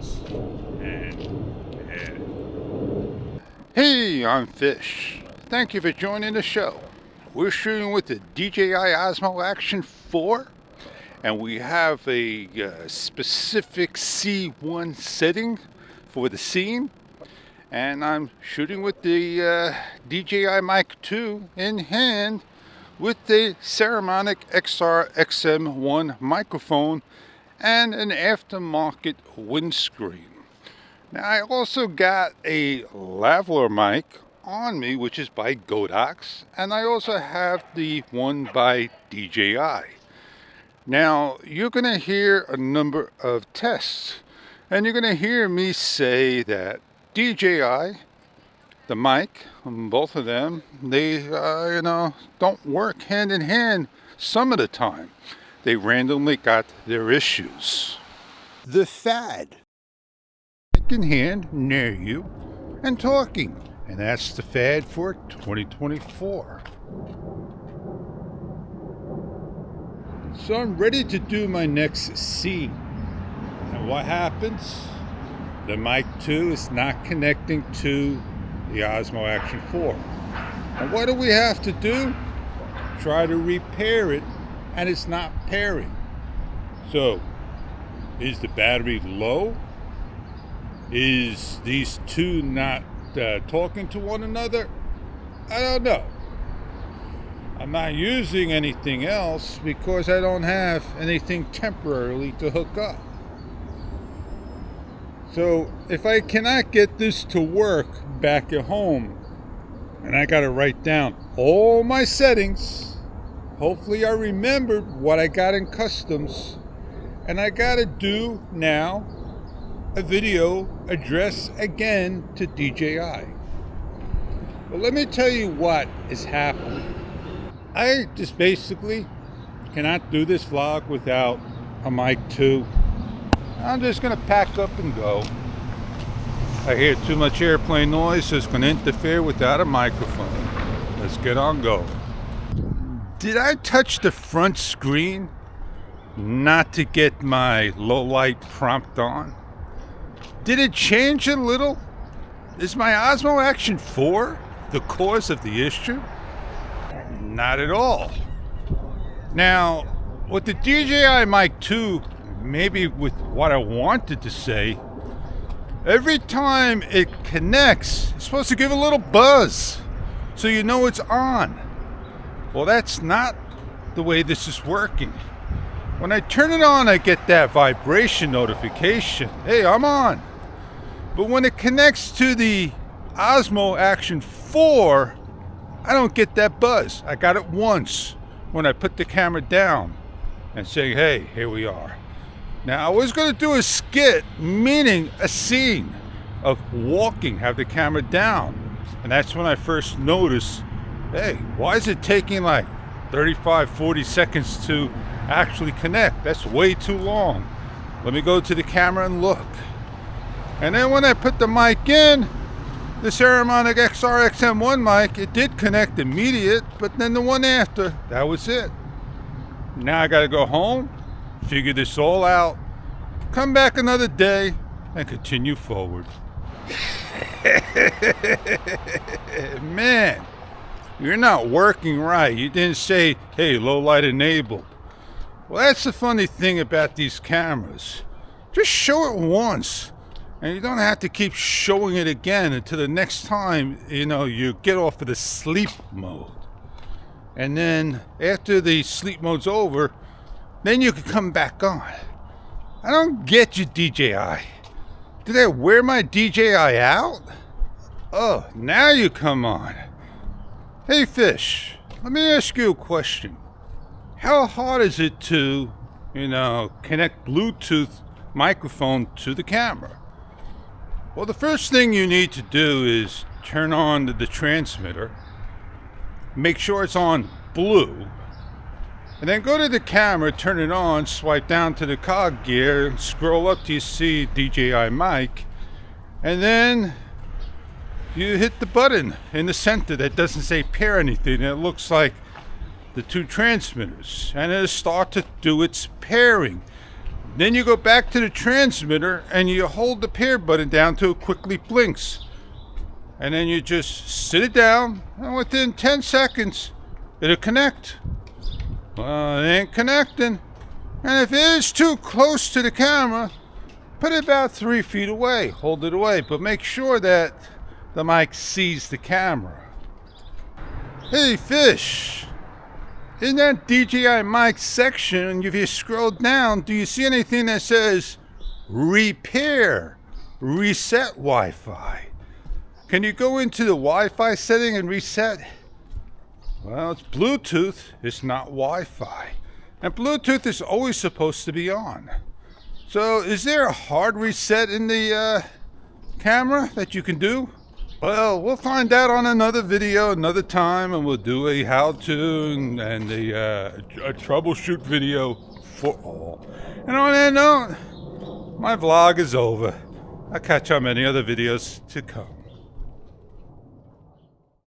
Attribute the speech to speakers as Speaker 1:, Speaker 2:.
Speaker 1: lights.
Speaker 2: Hey, I'm Fish. Thank you for joining the show. We're shooting with the DJI Osmo Action 4, and we have a specific C1 setting for the scene. And I'm shooting with the DJI Mic 2 in hand with the Ceramic XR XM1 microphone and an aftermarket windscreen. Now I also got a lavalier mic on me, which is by Godox, and I also have the one by DJI. Now you're going to hear a number of tests, and you're going to hear me say that DJI, the mic, both of them, they don't work hand in hand some of the time. They randomly got their issues. The fad. Mic in hand near you and talking, and that's the fad for 2024. So I'm ready to do my next scene. And what happens? The Mic 2 is not connecting to the Osmo Action 4. And what do we have to do? Try to repair it, and it's not pairing. So, is the battery low? Is these two not talking to one another? I don't know. I'm not using anything else because I don't have anything temporarily to hook up. So if I cannot get this to work back at home, and I got to write down all my settings, hopefully I remembered what I got in customs, and I got to do now a video address again to DJI. But let me tell you what is happening. I just basically cannot do this vlog without a Mic 2. I'm just going to pack up and go. I hear too much airplane noise, so it's going to interfere without a microphone. Let's get on go. Did I touch the front screen not to get my low light prompt on? Did it change a little? Is my Osmo Action 4 the cause of the issue? Not at all. Now, with the DJI Mic 2, maybe with what I wanted to say, every time it connects, it's supposed to give a little buzz so you know it's on. Well, that's not the way this is working. When I turn it on, I get that vibration notification. Hey, I'm on. But when it connects to the Osmo Action 4, I don't get that buzz. I got it once when I put the camera down and say, hey, here we are. Now, I was going to do a skit, meaning a scene of walking, have the camera down. And that's when I first noticed, hey, why is it taking like 35, 40 seconds to actually connect? That's way too long. Let me go to the camera and look. And then when I put the mic in, the Ceramic XR XM1 mic, it did connect immediate, but then the one after, that was it. Now I got to go home, figure this all out, come back another day, and continue forward. Man, you're not working right. You didn't say, hey, low light enabled. Well, that's the funny thing about these cameras. Just show it once, and you don't have to keep showing it again until the next time, you get off of the sleep mode. And then after the sleep mode's over, then you can come back on. I don't get you, DJI. Did I wear my DJI out? Oh, now you come on. Hey, Fish, let me ask you a question. How hard is it to, connect Bluetooth microphone to the camera? Well, the first thing you need to do is turn on the transmitter, make sure it's on blue, and then go to the camera, turn it on, swipe down to the cog gear, scroll up till you see DJI mic, and then you hit the button in the center that doesn't say pair anything. It looks like the two transmitters, and it'll start to do its pairing. Then you go back to the transmitter and you hold the pair button down till it quickly blinks. And then you just sit it down, and within 10 seconds, it'll connect. Well, it ain't connecting. And if it is too close to the camera, put it about 3 feet away. Hold it away, but make sure that the mic sees the camera. Hey, Fish. In that DJI mic section, if you scroll down, do you see anything that says repair, reset Wi-Fi? Can you go into the Wi-Fi setting and reset? Well, it's Bluetooth, it's not Wi-Fi. And Bluetooth is always supposed to be on. So is there a hard reset in the camera that you can do? Well, we'll find out on another video another time, and we'll do a how-to and a troubleshoot video for all. And on that note, my vlog is over. I'll catch you on many other videos to come.